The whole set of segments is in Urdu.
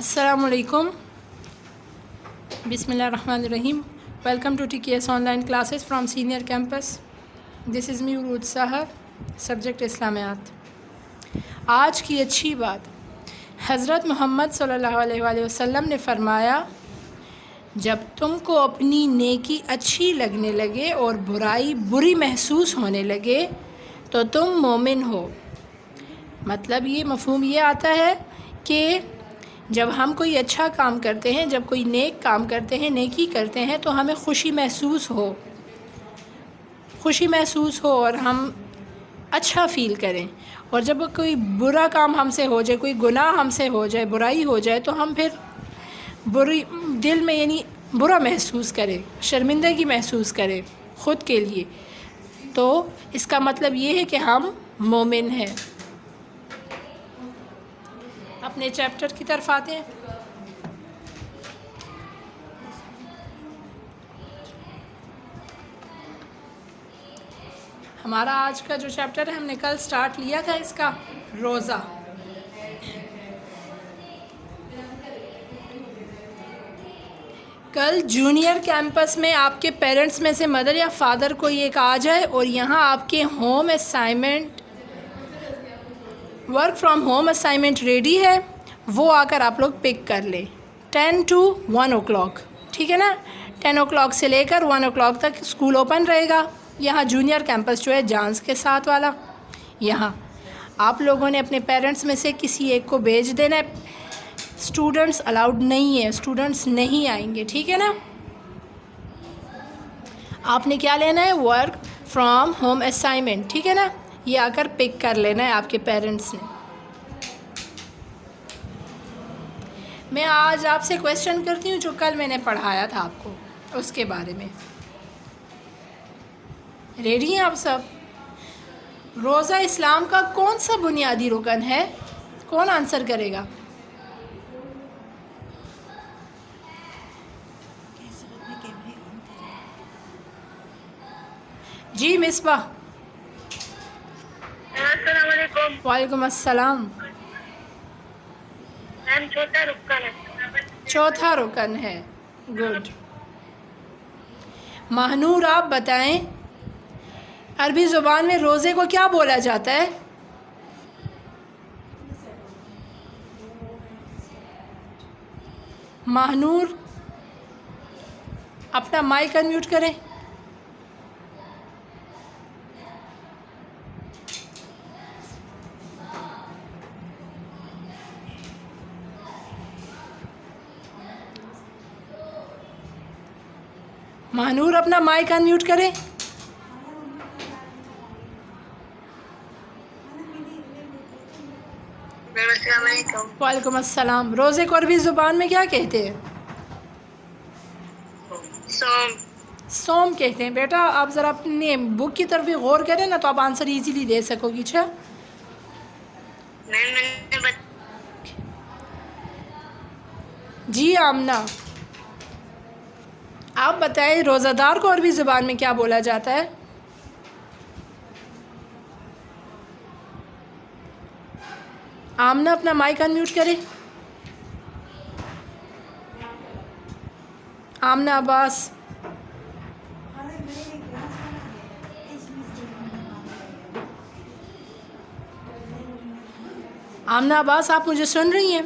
Assalamu alaikum. Bismillahirrahmanirrahim. Welcome to TKS online classes from senior campus. This is me Urooj Sahar, subject Islamiyat. آج کی اچھی بات، حضرت محمد صلی اللہ علیہ وسلم نے فرمایا، جب تم کو اپنی نیکی اچھی لگنے لگے اور برائی بری محسوس ہونے لگے تو تم مومن ہو۔ مطلب یہ مفہوم یہ آتا ہے کہ جب ہم کوئی اچھا کام کرتے ہیں، جب کوئی نیک کام کرتے ہیں، نیکی کرتے ہیں تو ہمیں خوشی محسوس ہو اور ہم اچھا فیل کریں، اور جب کوئی برا کام ہم سے ہو جائے، کوئی گناہ ہم سے ہو جائے، برائی ہو جائے تو ہم پھر دل میں برا محسوس کریں، شرمندگی محسوس کریں خود کے لیے، تو اس کا مطلب یہ ہے کہ ہم مومن ہیں۔ اپنے چیپٹر کی طرف آتے ہیں۔ ہمارا آج کا جو چیپٹر ہے، ہم نے کل سٹارٹ لیا تھا اس کا روزہ۔ کل جونیئر کیمپس میں آپ کے پیرنٹس میں سے مدر یا فادر کوئی ایک آ جائے اور یہاں آپ کے home assignment, work from home assignment ready ہے، وہ آ کر آپ لوگ پک کر لیں 10 to 1 o'clock، ٹھیک ہے نا؟ 10 o'clock سے لے کر 1 o'clock تک اسکول اوپن رہے گا۔ یہاں جونیئر کیمپس جو ہے جانس کے ساتھ والا، یہاں آپ لوگوں نے اپنے پیرنٹس میں سے کسی ایک کو بھیج دینا ہے۔ اسٹوڈنٹس الاؤڈ نہیں ہے، اسٹوڈنٹس نہیں آئیں گے، ٹھیک ہے نا؟ آپ نے کیا لینا ہے؟ ورک فرام ہوم اسائنمنٹ، ٹھیک ہے نا؟ یہ آ کر پک کر لینا ہے آپ کے پیرنٹس نے۔ میں آج آپ سے کویسچن کرتی ہوں جو کل میں نے پڑھایا تھا آپ کو، اس کے بارے میں۔ ریڈی ہیں آپ سب؟ روزہ اسلام کا کون سا بنیادی رکن ہے؟ کون آنسر کرے گا؟ جی مصباح۔ السلام علیکم وعلیکم السلام۔ میم، چھوٹا رکن ہے۔ چوتھا رکن ہے، گڈ۔ ماہنور آپ بتائیں، عربی زبان میں روزے کو کیا بولا جاتا ہے؟ ماہنور اپنا مائک انمیوٹ کریں۔ ماہنور اپنا مائک انمیوٹ کریں۔ السلام علیکم۔ وعلیکم السلام۔ روزے کو عربی زبان میں کیا کہتے ہیں؟ سوم کہتے ہیں۔ بیٹا آپ ذرا اپنے بک کی طرف بھی غور کریں نا، تو آپ آنسر ایزیلی دے سکو گی۔ اچھا جی آمنہ، آپ بتائیں روزہ دار کو عربی زبان میں کیا بولا جاتا ہے؟ آمنہ اپنا مائک انمیوٹ کریں۔ آمنہ عباس۔ آمنہ عباس، آپ مجھے سن رہی ہیں؟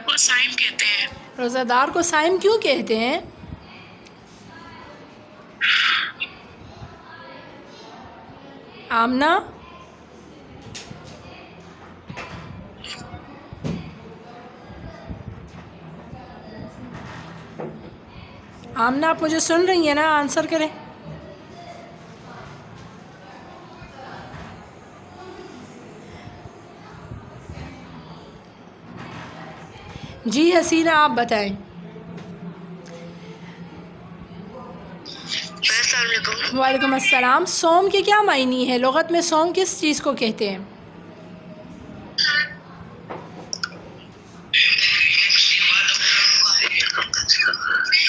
کو صائم کہتے ہیں۔ روزہ دار کو صائم کیوں کہتے ہیں؟ آمنہ، آمنہ آپ مجھے سن رہی ہیں نا؟ آنسر کریں۔ جی حسینہ آپ بتائیں۔ السلام علیکم۔ وعلیکم السلام۔ صوم کے کیا معنی ہے؟ لغت میں صوم کس چیز کو کہتے ہیں؟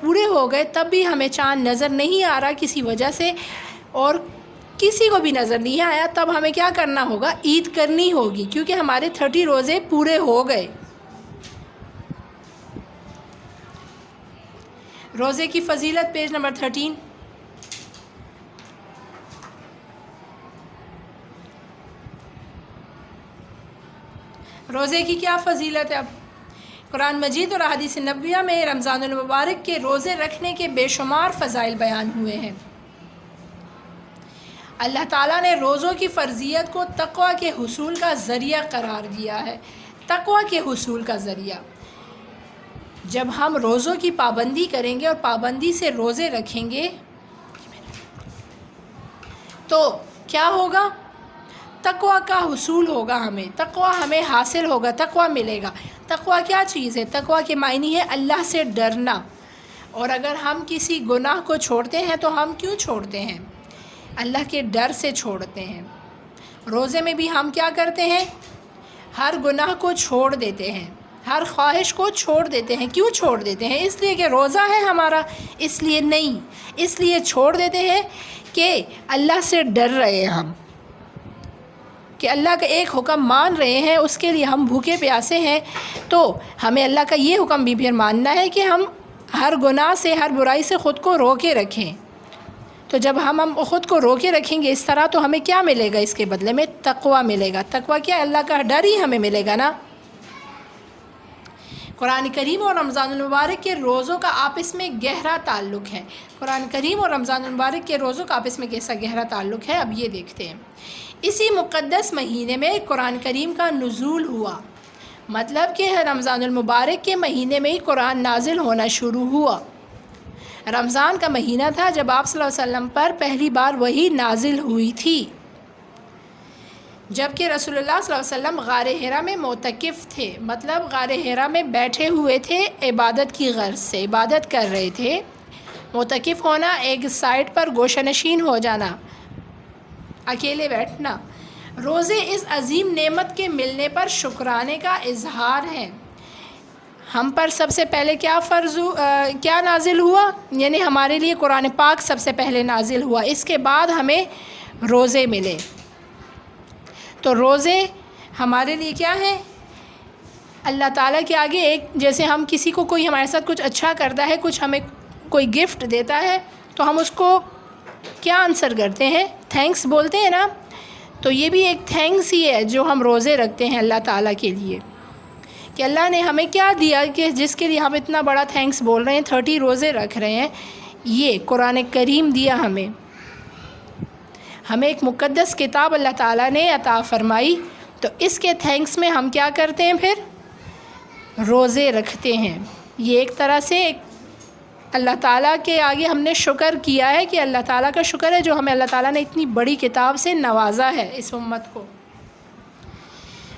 پورے ہو گئے تب بھی ہمیں چاند نظر نہیں آ رہا کسی وجہ سے اور کسی کو بھی نظر نہیں آیا, تب ہمیں کیا کرنا ہوگا؟ عید کرنی ہوگی, کیونکہ ہمارے 30 روزے پورے ہو گئے. روزے کی فضیلت پیج نمبر 13. روزے کی کیا فضیلت ہے؟ اب قرآن مجید اور احادیث نبویہ میں رمضان المبارک کے روزے رکھنے کے بے شمار فضائل بیان ہوئے ہیں. اللہ تعالیٰ نے روزوں کی فرضیت کو تقوی کے حصول کا ذریعہ قرار دیا ہے. تقوی کے حصول کا ذریعہ. جب ہم روزوں کی پابندی کریں گے اور پابندی سے روزے رکھیں گے تو کیا ہوگا؟ تقوی کا حصول ہوگا, تقوی ہمیں حاصل ہوگا, تقوی ملے گا. تقوی کیا چیز ہے؟ تقوی کے معنی ہے اللہ سے ڈرنا. اور اگر ہم کسی گناہ کو چھوڑتے ہیں تو ہم کیوں چھوڑتے ہیں؟ اللہ کے ڈر سے چھوڑتے ہیں. روزے میں بھی ہم کیا کرتے ہیں؟ ہر گناہ کو چھوڑ دیتے ہیں, ہر خواہش کو چھوڑ دیتے ہیں. کیوں چھوڑ دیتے ہیں؟ اس لیے کہ روزہ ہے ہمارا, اس لیے نہیں, اس لیے چھوڑ دیتے ہیں کہ اللہ سے ڈر رہے ہیں ہم, کہ اللہ کا ایک حکم مان رہے ہیں, اس کے لیے ہم بھوکے پیاسے ہیں. تو ہمیں اللہ کا یہ حکم بھی پھر ماننا ہے کہ ہم ہر گناہ سے, ہر برائی سے خود کو روکے رکھیں. تو جب ہم خود کو روکے رکھیں گے اس طرح تو ہمیں کیا ملے گا؟ اس کے بدلے میں تقوی ملے گا. تقوی کیا؟ اللہ کا ڈر ہی ہمیں ملے گا نا. قرآن کریم اور رمضان المبارک کے روزوں کا آپس میں گہرا تعلق ہے. قرآن کریم اور رمضان المبارک کے روزوں کا آپس میں کیسا گہرا تعلق ہے اب یہ دیکھتے ہیں. اسی مقدس مہینے میں قرآن کریم کا نزول ہوا, مطلب کہ رمضان المبارک کے مہینے میں ہی قرآن نازل ہونا شروع ہوا. رمضان کا مہینہ تھا جب آپ صلی اللہ علیہ وسلم پر پہلی بار وحی نازل ہوئی تھی, جبکہ رسول اللہ صلی اللہ علیہ وسلم غار حرا میں معتکف تھے, مطلب غار حرا میں بیٹھے ہوئے تھے عبادت کی غرض سے, عبادت کر رہے تھے. معتکف ہونا ایک سائٹ پر گوشہ نشین ہو جانا, اکیلے بیٹھنا. روزے اس عظیم نعمت کے ملنے پر شکرانے کا اظہار ہے. ہم پر سب سے پہلے کیا نازل ہوا؟ یعنی ہمارے لیے قرآن پاک سب سے پہلے نازل ہوا, اس کے بعد ہمیں روزے ملے. تو روزے ہمارے لیے کیا ہے؟ اللہ تعالیٰ کے آگے ایک, جیسے ہم کسی کو کوئی ہمارے ساتھ کچھ اچھا کرتا ہے, کچھ ہمیں کوئی گفٹ دیتا ہے تو ہم اس کو کیا آنسر کرتے ہیں؟ تھینکس بولتے ہیں نا. تو یہ بھی ایک تھینکس ہی ہے جو ہم روزے رکھتے ہیں اللہ تعالیٰ کے لیے, کہ اللہ نے ہمیں کیا دیا کہ جس کے لیے ہم اتنا بڑا تھینکس بول رہے ہیں, 30 روزے رکھ رہے ہیں. یہ قرآن کریم دیا ہمیں ایک مقدس کتاب اللہ تعالیٰ نے عطا فرمائی. تو اس کے تھینکس میں ہم کیا کرتے ہیں؟ پھر روزے رکھتے ہیں. یہ ایک طرح سے اللہ تعالیٰ کے آگے ہم نے شکر کیا ہے, کہ اللہ تعالیٰ کا شکر ہے جو ہمیں اللہ تعالیٰ نے اتنی بڑی کتاب سے نوازا ہے اس امت کو.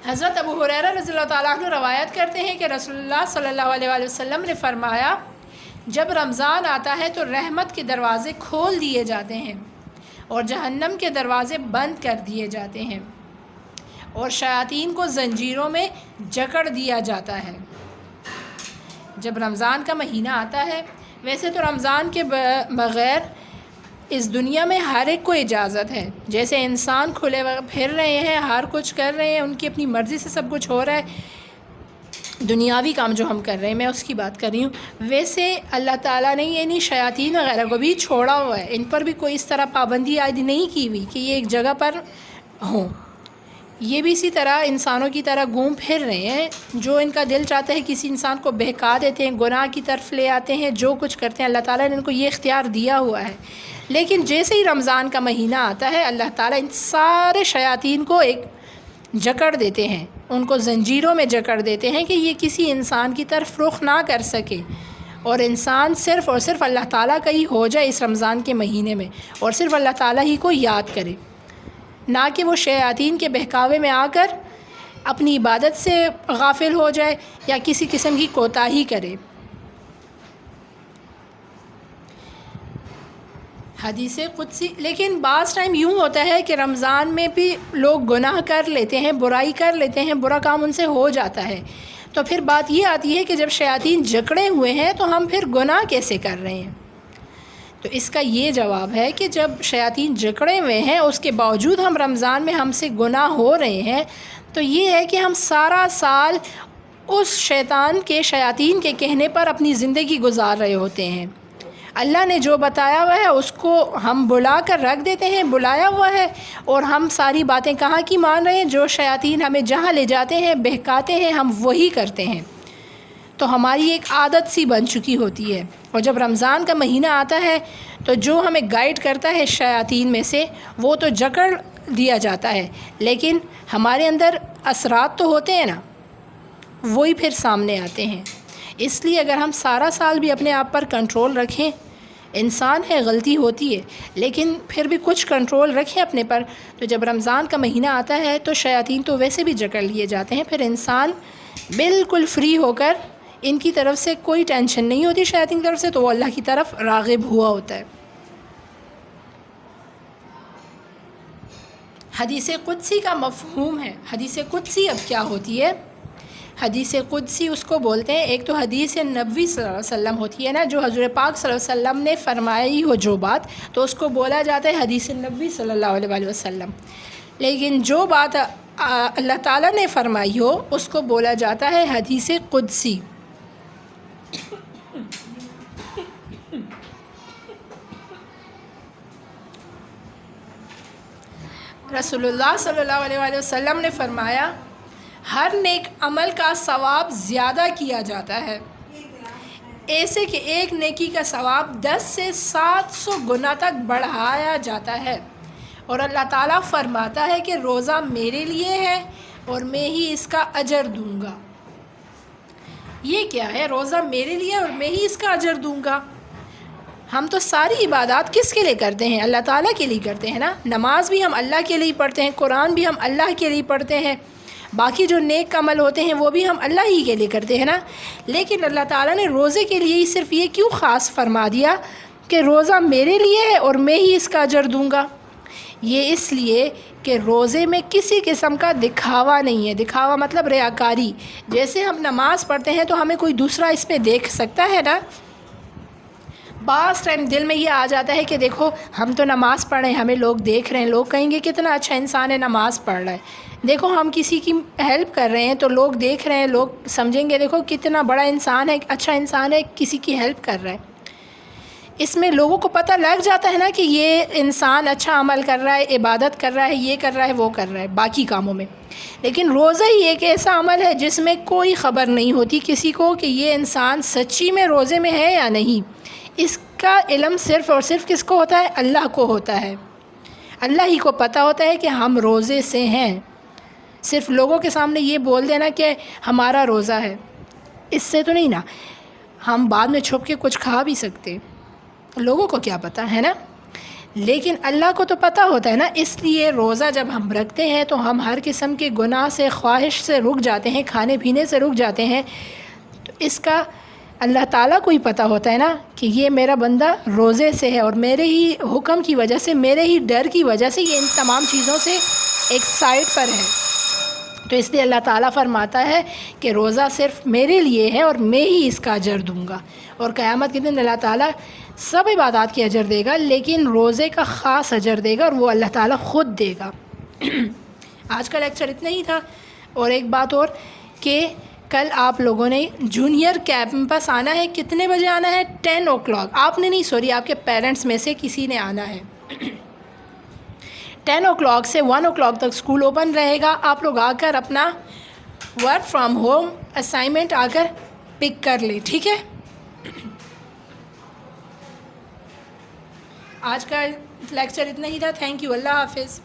حضرت ابو ہریرہ رضی اللہ تعالیٰ عنہ روایت کرتے ہیں کہ رسول اللہ صلی اللہ علیہ وآلہ وسلم نے فرمایا, جب رمضان آتا ہے تو رحمت کے دروازے کھول دیے جاتے ہیں اور جہنم کے دروازے بند کر دیے جاتے ہیں اور شیاطین کو زنجیروں میں جکڑ دیا جاتا ہے. جب رمضان کا مہینہ آتا ہے, ویسے تو رمضان کے بغیر اس دنیا میں ہر ایک کو اجازت ہے, جیسے انسان کھلے پھر رہے ہیں, ہر کچھ کر رہے ہیں, ان کی اپنی مرضی سے سب کچھ ہو رہا ہے, دنیاوی کام جو ہم کر رہے ہیں میں اس کی بات کر رہی ہوں. ویسے اللہ تعالیٰ نے یہ نہیں شیاطین وغیرہ کو بھی چھوڑا ہوا ہے, ان پر بھی کوئی اس طرح پابندی عائد نہیں کی ہوئی کہ یہ ایک جگہ پر ہوں. یہ بھی اسی طرح انسانوں کی طرح گھوم پھر رہے ہیں, جو ان کا دل چاہتا ہے کسی انسان کو بہکا دیتے ہیں, گناہ کی طرف لے آتے ہیں, جو کچھ کرتے ہیں. اللہ تعالیٰ نے ان کو یہ اختیار دیا ہوا ہے. لیکن جیسے ہی رمضان کا مہینہ آتا ہے, اللہ تعالیٰ ان سارے شیاطین کو ایک جکڑ دیتے ہیں, ان کو زنجیروں میں جکڑ دیتے ہیں کہ یہ کسی انسان کی طرف رخ نہ کر سکے, اور انسان صرف اور صرف اللہ تعالیٰ کا ہی ہو جائے اس رمضان کے مہینے میں, اور صرف اللہ تعالیٰ ہی کو یاد کرے, نہ کہ وہ شیاطین کے بہکاوے میں آ کر اپنی عبادت سے غافل ہو جائے یا کسی قسم کی کوتاہی کرے. حدیث قدسی. لیکن بعض ٹائم یوں ہوتا ہے کہ رمضان میں بھی لوگ گناہ کر لیتے ہیں, برائی کر لیتے ہیں, برا کام ان سے ہو جاتا ہے, تو پھر بات یہ آتی ہے کہ جب شیاطین جکڑے ہوئے ہیں تو ہم پھر گناہ کیسے کر رہے ہیں؟ تو اس کا یہ جواب ہے کہ جب شیاطین جکڑے ہوئے ہیں اس کے باوجود ہم رمضان میں ہم سے گناہ ہو رہے ہیں، تو یہ ہے کہ ہم سارا سال اس شیاطین کے کہنے پر اپنی زندگی گزار رہے ہوتے ہیں۔ اللہ نے جو بتایا ہوا ہے اس کو ہم بلا کر رکھ دیتے ہیں، بلایا ہوا ہے، اور ہم ساری باتیں کہاں کی مان رہے ہیں؟ جو شیاطین ہمیں جہاں لے جاتے ہیں، بہکاتے ہیں، ہم وہی کرتے ہیں۔ تو ہماری ایک عادت سی بن چکی ہوتی ہے، اور جب رمضان کا مہینہ آتا ہے تو جو ہمیں گائیڈ کرتا ہے شیاطین میں سے، وہ تو جکڑ دیا جاتا ہے، لیکن ہمارے اندر اثرات تو ہوتے ہیں نا، وہی پھر سامنے آتے ہیں۔ اس لیے اگر ہم سارا سال بھی اپنے آپ پر کنٹرول رکھیں، انسان ہے، غلطی ہوتی ہے، لیکن پھر بھی کچھ کنٹرول رکھیں اپنے پر، تو جب رمضان کا مہینہ آتا ہے تو شیاطین تو ویسے بھی جکڑ لیے جاتے ہیں، پھر انسان بالکل فری ہو کر، ان کی طرف سے کوئی ٹینشن نہیں ہوتی شیاطین کی طرف سے، تو وہ اللہ کی طرف راغب ہوا ہوتا ہے۔ حدیث قدسی کا مفہوم ہے۔ حدیث قدسی اب کیا ہوتی ہے؟ حدیث قدسی اس کو بولتے ہیں، ایک تو حدیث نبوی صلی اللہ علیہ وسلم ہوتی ہے نا، جو حضور پاک صلی اللہ علیہ وسلم نے فرمائی ہو جو بات، تو اس کو بولا جاتا ہے حدیث نبوی صلی اللہ علیہ وسلم۔ لیکن جو بات اللہ تعالیٰ نے فرمائی ہو اس کو بولا جاتا ہے حدیث قدسی۔ رسول اللہ صلی اللہ علیہ وسلم نے فرمایا، ہر نیک عمل کا ثواب زیادہ کیا جاتا ہے، ایسے کہ ایک نیکی کا ثواب 10 سے 700 گنا تک بڑھایا جاتا ہے، اور اللہ تعالیٰ فرماتا ہے کہ روزہ میرے لیے ہے اور میں ہی اس کا اجر دوں گا۔ یہ کیا ہے؟ روزہ میرے لیے اور میں ہی اس کا اجر دوں گا۔ ہم تو ساری عبادات کس کے لیے کرتے ہیں؟ اللہ تعالیٰ کے لیے کرتے ہیں نا۔ نماز بھی ہم اللہ کے لیے پڑھتے ہیں، قرآن بھی ہم اللہ کے لیے پڑھتے ہیں، باقی جو نیک عمل ہوتے ہیں وہ بھی ہم اللہ ہی کے لیے کرتے ہیں نا۔ لیکن اللہ تعالیٰ نے روزے کے لیے ہی صرف یہ کیوں خاص فرما دیا کہ روزہ میرے لیے ہے اور میں ہی اس کا اجر دوں گا؟ یہ اس لیے کہ روزے میں کسی قسم کا دکھاوا نہیں ہے۔ دکھاوا مطلب ریاکاری۔ جیسے ہم نماز پڑھتے ہیں تو ہمیں کوئی دوسرا اس پہ دیکھ سکتا ہے نا۔ بعض ٹائم دل میں یہ آ جاتا ہے کہ دیکھو ہم تو نماز پڑھ رہے ہیں، ہمیں لوگ دیکھ رہے ہیں، لوگ کہیں گے کتنا اچھا انسان ہے، نماز پڑھ رہا ہے۔ دیکھو ہم کسی کی ہیلپ کر رہے ہیں تو لوگ دیکھ رہے ہیں، لوگ سمجھیں گے دیکھو کتنا بڑا انسان ہے، اچھا انسان ہے، کسی کی ہیلپ کر رہا ہے۔ اس میں لوگوں کو پتہ لگ جاتا ہے نا کہ یہ انسان اچھا عمل کر رہا ہے، عبادت کر رہا ہے، یہ کر رہا ہے، وہ کر رہا ہے باقی کاموں میں۔ لیکن روزہ ہی ایک ایسا عمل ہے جس میں کوئی خبر نہیں ہوتی کسی کو کہ یہ انسان سچی میں روزے میں ہے یا نہیں۔ اس کا علم صرف اور صرف کس کو ہوتا ہے؟ اللہ کو ہوتا ہے۔ اللہ ہی کو پتہ ہوتا ہے کہ ہم روزے سے ہیں۔ صرف لوگوں کے سامنے یہ بول دینا کہ ہمارا روزہ ہے، اس سے تو نہیں نا۔ ہم بعد میں چھپ کے کچھ کھا بھی سکتے، لوگوں کو کیا پتہ ہے نا، لیکن اللہ کو تو پتہ ہوتا ہے نا۔ اس لیے روزہ جب ہم رکھتے ہیں تو ہم ہر قسم کے گناہ سے، خواہش سے رک جاتے ہیں، کھانے پینے سے رک جاتے ہیں۔ تو اس کا اللہ تعالیٰ کو ہی پتہ ہوتا ہے نا کہ یہ میرا بندہ روزے سے ہے، اور میرے ہی حکم کی وجہ سے، میرے ہی ڈر کی وجہ سے یہ ان تمام چیزوں سے ایک سائڈ پر ہے۔ تو اس لیے اللہ تعالیٰ فرماتا ہے کہ روزہ صرف میرے لیے ہے اور میں ہی اس کا اجر دوں گا، اور قیامت کے دن اللہ تعالیٰ سب عبادات کی اجر دے گا، لیکن روزے کا خاص اجر دے گا، اور وہ اللہ تعالیٰ خود دے گا۔ آج کا لیکچر اتنا ہی تھا۔ اور ایک بات اور کہ کل آپ لوگوں نے جونیئر کیمپس آنا ہے۔ کتنے بجے آنا ہے؟ 10 o'clock۔ آپ نے نہیں، سوری، آپ کے پیرنٹس میں سے کسی نے آنا ہے۔ 10 o'clock سے 1 o'clock تک اسکول اوپن رہے گا۔ آپ لوگ آ کر اپنا ورک فرام ہوم اسائنمنٹ آ کر پک کر لیں، ٹھیک ہے؟ آج کا لیکچر اتنا ہی تھا۔ تھینک یو، اللہ حافظ۔